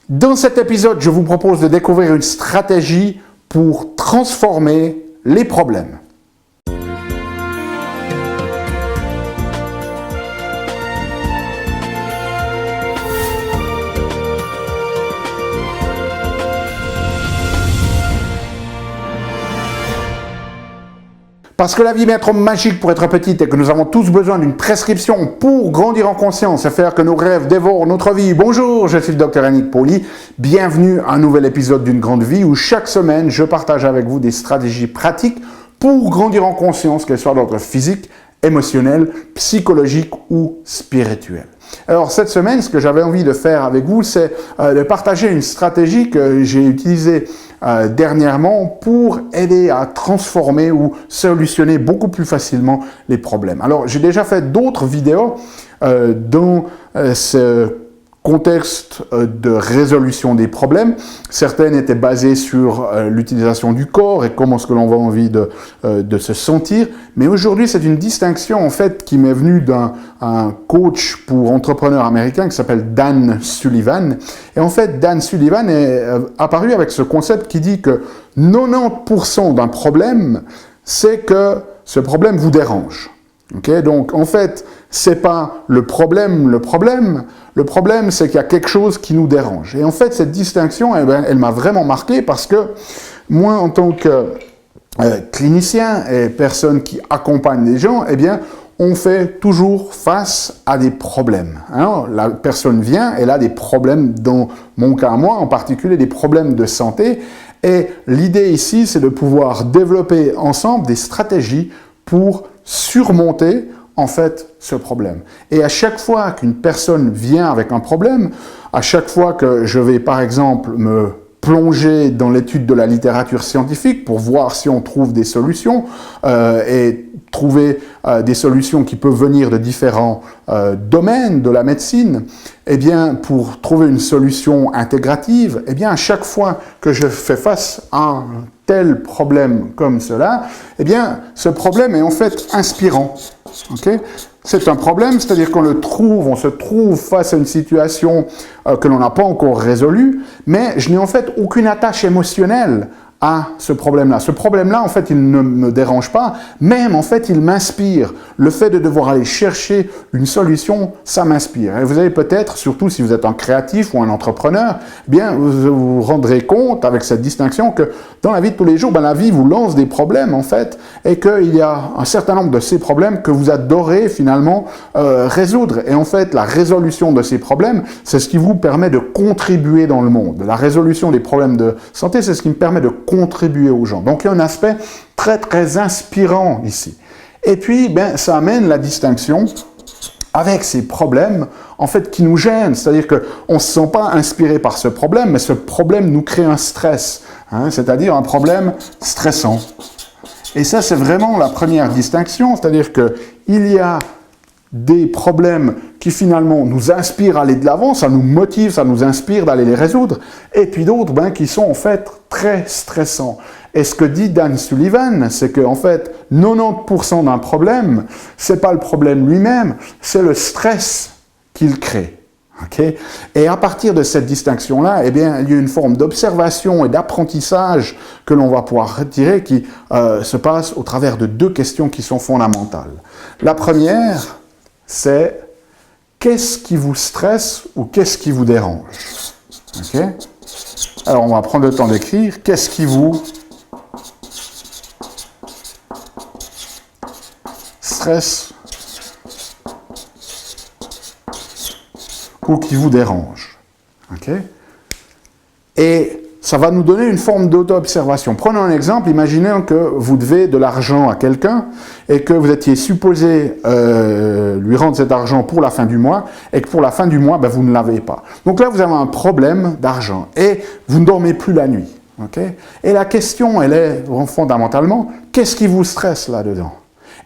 Dans cet épisode, je vous propose de découvrir une stratégie pour transformer les problèmes. Parce que la vie est bien trop magique pour être petite et que nous avons tous besoin d'une prescription pour grandir en conscience et faire que nos rêves dévorent notre vie. Bonjour, je suis le Dr Yannick Pauly. Bienvenue à un nouvel épisode d'une grande vie où chaque semaine, je partage avec vous des stratégies pratiques pour grandir en conscience, qu'elles soient d'ordre physique, émotionnel, psychologique ou spirituel. Alors cette semaine, ce que j'avais envie de faire avec vous, c'est de partager une stratégie que j'ai utilisée dernièrement pour aider à transformer ou solutionner beaucoup plus facilement les problèmes. Alors j'ai déjà fait d'autres vidéos dans ce contexte de résolution des problèmes. Certaines étaient basées sur l'utilisation du corps et comment est-ce que l'on a envie de se sentir. Mais aujourd'hui, c'est une distinction en fait qui m'est venue d'un coach pour entrepreneurs américain qui s'appelle Dan Sullivan. Et en fait, Dan Sullivan est apparu avec ce concept qui dit que 90% d'un problème, c'est que ce problème vous dérange. Okay? Donc, en fait, c'est pas le problème. Le problème, c'est qu'il y a quelque chose qui nous dérange. Et en fait, cette distinction, elle m'a vraiment marqué parce que moi, en tant que clinicien et personne qui accompagne les gens, eh bien, on fait toujours face à des problèmes. Alors, la personne vient, elle a des problèmes, dans mon cas à moi, en particulier des problèmes de santé. Et l'idée ici, c'est de pouvoir développer ensemble des stratégies pour surmonter en fait ce problème. Et à chaque fois qu'une personne vient avec un problème, à chaque fois que je vais par exemple me plonger dans l'étude de la littérature scientifique pour voir si on trouve des solutions et trouver des solutions qui peuvent venir de différents domaines de la médecine, eh bien, pour trouver une solution intégrative, eh bien, à chaque fois que je fais face à un tel problème comme cela, eh bien, ce problème est en fait inspirant. Okay? C'est un problème, c'est-à-dire qu'on on se trouve face à une situation que l'on n'a pas encore résolue, mais je n'ai en fait aucune attache émotionnelle à ce problème-là. Ce problème-là, en fait, il ne me dérange pas, même, en fait, il m'inspire. Le fait de devoir aller chercher une solution, ça m'inspire. Et vous avez peut-être, surtout si vous êtes un créatif ou un entrepreneur, eh bien, vous vous rendrez compte, avec cette distinction, que dans la vie de tous les jours, la vie vous lance des problèmes, en fait, et qu'il y a un certain nombre de ces problèmes que vous adorez, finalement, résoudre. Et en fait, la résolution de ces problèmes, c'est ce qui vous permet de contribuer dans le monde. La résolution des problèmes de santé, c'est ce qui me permet de contribuer aux gens. Donc, il y a un aspect très, très inspirant ici. Et puis, ça amène la distinction avec ces problèmes, en fait, qui nous gênent. C'est-à-dire qu'on ne se sent pas inspiré par ce problème, mais ce problème nous crée un stress, c'est-à-dire un problème stressant. Et ça, c'est vraiment la première distinction, c'est-à-dire qu'il y a des problèmes qui finalement nous inspirent à aller de l'avant, ça nous motive, ça nous inspire d'aller les résoudre, et puis d'autres qui sont en fait très stressants. Et ce que dit Dan Sullivan, c'est qu'en fait, 90% d'un problème, c'est pas le problème lui-même, c'est le stress qu'il crée. Okay? Et à partir de cette distinction-là, eh bien, il y a une forme d'observation et d'apprentissage que l'on va pouvoir retirer qui se passe au travers de deux questions qui sont fondamentales. La première, c'est qu'est-ce qui vous stresse ou qu'est-ce qui vous dérange? Okay? Alors, on va prendre le temps d'écrire. Qu'est-ce qui vous stresse ou qui vous dérange? Okay? Et ça va nous donner une forme d'auto-observation. Prenons un exemple, imaginez que vous devez de l'argent à quelqu'un et que vous étiez supposé lui rendre cet argent pour la fin du mois et que pour la fin du mois, vous ne l'avez pas. Donc là, vous avez un problème d'argent et vous ne dormez plus la nuit. Okay? Et la question, elle est fondamentalement, qu'est-ce qui vous stresse là-dedans?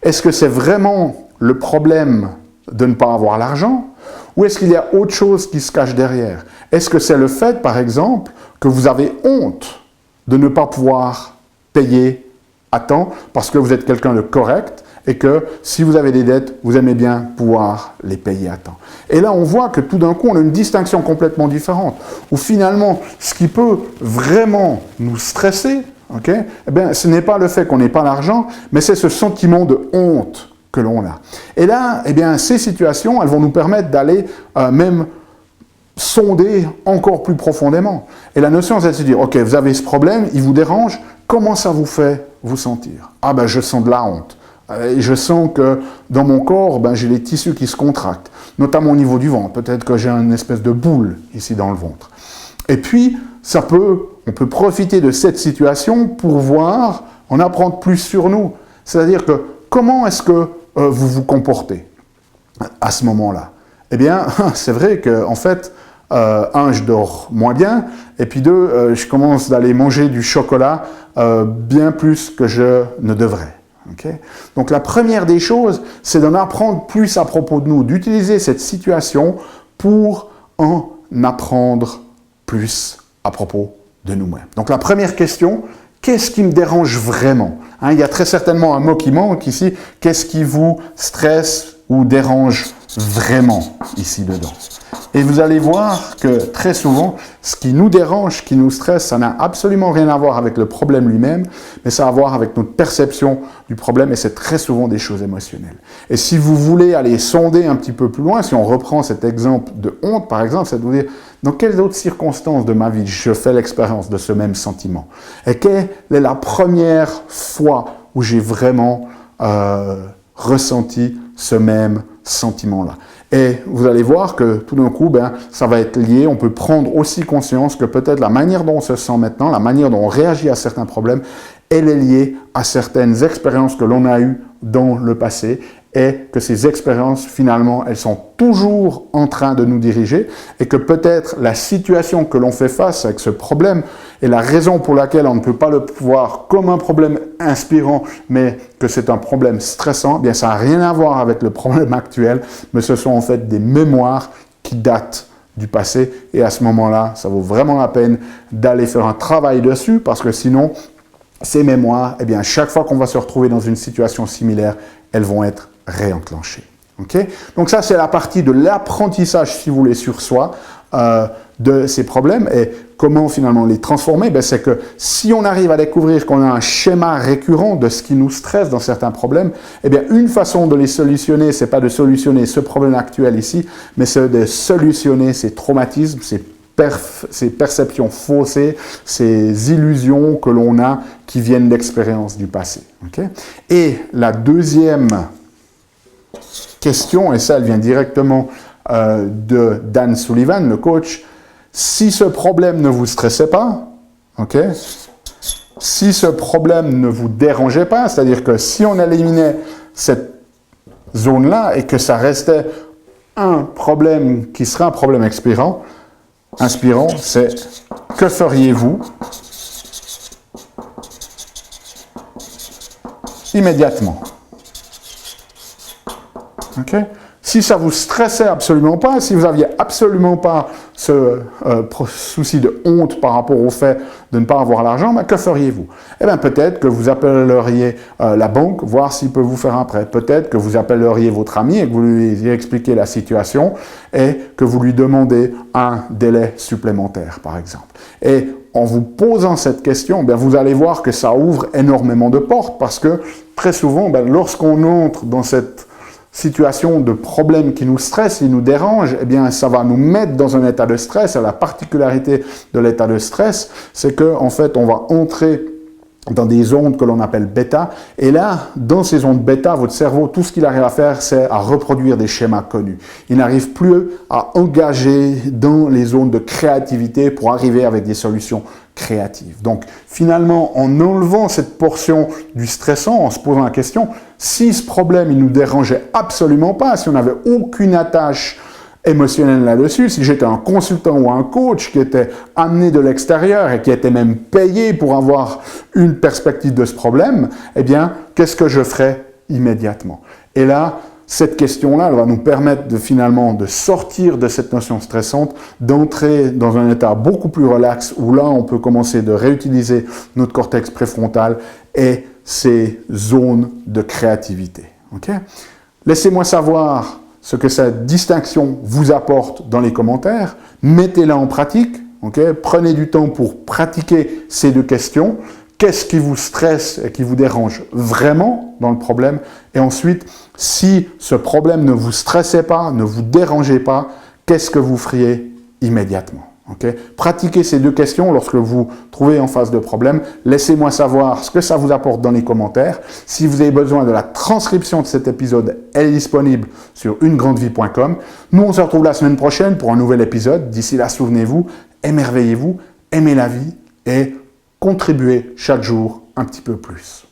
Est-ce que c'est vraiment le problème de ne pas avoir l'argent? Ou est-ce qu'il y a autre chose qui se cache derrière? Est-ce que c'est le fait, par exemple, que vous avez honte de ne pas pouvoir payer à temps parce que vous êtes quelqu'un de correct et que si vous avez des dettes, vous aimez bien pouvoir les payer à temps. Et là, on voit que tout d'un coup, on a une distinction complètement différente, où finalement, ce qui peut vraiment nous stresser, okay, eh bien, ce n'est pas le fait qu'on n'ait pas l'argent, mais c'est ce sentiment de honte que l'on a. Et là, eh bien, ces situations, elles vont nous permettre d'aller même sonder encore plus profondément. Et la notion, c'est de se dire, ok, vous avez ce problème, il vous dérange, comment ça vous fait vous sentir? Ah ben, je sens de la honte. Et je sens que dans mon corps, ben, j'ai les tissus qui se contractent, notamment au niveau du ventre. Peut-être que j'ai une espèce de boule ici dans le ventre. Et puis, on peut profiter de cette situation pour voir, en apprendre plus sur nous. C'est-à-dire que comment est-ce que vous vous comportez à ce moment-là? Eh bien, c'est vrai qu'en fait, je dors moins bien, et puis deux, je commence d'aller manger du chocolat bien plus que je ne devrais. Okay? Donc la première des choses, c'est d'en apprendre plus à propos de nous, d'utiliser cette situation pour en apprendre plus à propos de nous-mêmes. Donc la première question, qu'est-ce qui me dérange vraiment? Il y a très certainement un mot qui manque ici. Qu'est-ce qui vous stresse ou dérange vraiment ici dedans? Et vous allez voir que très souvent, ce qui nous dérange, ce qui nous stresse, ça n'a absolument rien à voir avec le problème lui-même, mais ça a à voir avec notre perception du problème, et c'est très souvent des choses émotionnelles. Et si vous voulez aller sonder un petit peu plus loin, si on reprend cet exemple de honte, par exemple, c'est de vous dire, dans quelles autres circonstances de ma vie je fais l'expérience de ce même sentiment? Et quelle est la première fois où j'ai vraiment ressenti ce même sentiment-là? Et vous allez voir que tout d'un coup, ça va être lié. On peut prendre aussi conscience que peut-être la manière dont on se sent maintenant, la manière dont on réagit à certains problèmes, elle est liée à certaines expériences que l'on a eues dans le passé, et que ces expériences, finalement, elles sont toujours en train de nous diriger, et que peut-être la situation que l'on fait face avec ce problème, et la raison pour laquelle on ne peut pas le voir comme un problème inspirant, mais que c'est un problème stressant, bien ça n'a rien à voir avec le problème actuel, mais ce sont en fait des mémoires qui datent du passé, et à ce moment-là, ça vaut vraiment la peine d'aller faire un travail dessus, parce que sinon, ces mémoires, eh bien, chaque fois qu'on va se retrouver dans une situation similaire, elles vont être réenclenchées. Okay? Donc ça, c'est la partie de l'apprentissage, si vous voulez, sur soi, de ces problèmes. Et comment finalement les transformer? C'est que si on arrive à découvrir qu'on a un schéma récurrent de ce qui nous stresse dans certains problèmes, eh bien, une façon de les solutionner, c'est pas de solutionner ce problème actuel ici, mais c'est de solutionner ces traumatismes, ces perceptions faussées, ces illusions que l'on a qui viennent d'expériences du passé. Okay? Et la deuxième question, et ça elle vient directement de Dan Sullivan, le coach, si ce problème ne vous stressait pas, okay? Si ce problème ne vous dérangeait pas, c'est-à-dire que si on éliminait cette zone-là et que ça restait un problème qui serait un problème inspirant, c'est que feriez-vous immédiatement? Okay? Si ça vous stressait absolument pas, si vous n'aviez absolument pas ce souci de honte par rapport au fait de ne pas avoir l'argent, que feriez-vous? Eh bien, peut-être que vous appelleriez la banque, voir s'il peut vous faire un prêt. Peut-être que vous appelleriez votre ami et que vous lui expliquez la situation et que vous lui demandez un délai supplémentaire, par exemple. Et en vous posant cette question, vous allez voir que ça ouvre énormément de portes parce que très souvent, lorsqu'on entre dans cette situation de problème qui nous stresse, qui nous dérange, eh bien, ça va nous mettre dans un état de stress. Et la particularité de l'état de stress, c'est qu'en fait, on va entrer dans des ondes que l'on appelle bêta. Et là, dans ces ondes bêta, votre cerveau, tout ce qu'il arrive à faire, c'est à reproduire des schémas connus. Il n'arrive plus à engager dans les zones de créativité pour arriver avec des solutions créatives. Donc, finalement, en enlevant cette portion du stressant, en se posant la question, si ce problème, il nous dérangeait absolument pas, si on n'avait aucune attache émotionnelle là-dessus, si j'étais un consultant ou un coach qui était amené de l'extérieur et qui était même payé pour avoir une perspective de ce problème, eh bien, qu'est-ce que je ferais immédiatement? Et là, cette question-là, elle va nous permettre de finalement de sortir de cette notion stressante, d'entrer dans un état beaucoup plus relax où là, on peut commencer de réutiliser notre cortex préfrontal et ces zones de créativité. Okay? Laissez-moi savoir ce que cette distinction vous apporte dans les commentaires. Mettez-la en pratique. Okay? Prenez du temps pour pratiquer ces 2 questions. Qu'est-ce qui vous stresse et qui vous dérange vraiment dans le problème? Et ensuite, si ce problème ne vous stressait pas, ne vous dérangeait pas, qu'est-ce que vous feriez immédiatement? Okay? Pratiquez ces 2 questions lorsque vous trouvez en face de problème. Laissez-moi savoir ce que ça vous apporte dans les commentaires. Si vous avez besoin de la transcription de cet épisode, elle est disponible sur unegrandevie.com. Nous, on se retrouve la semaine prochaine pour un nouvel épisode. D'ici là, souvenez-vous, émerveillez-vous, aimez la vie et contribuez chaque jour un petit peu plus.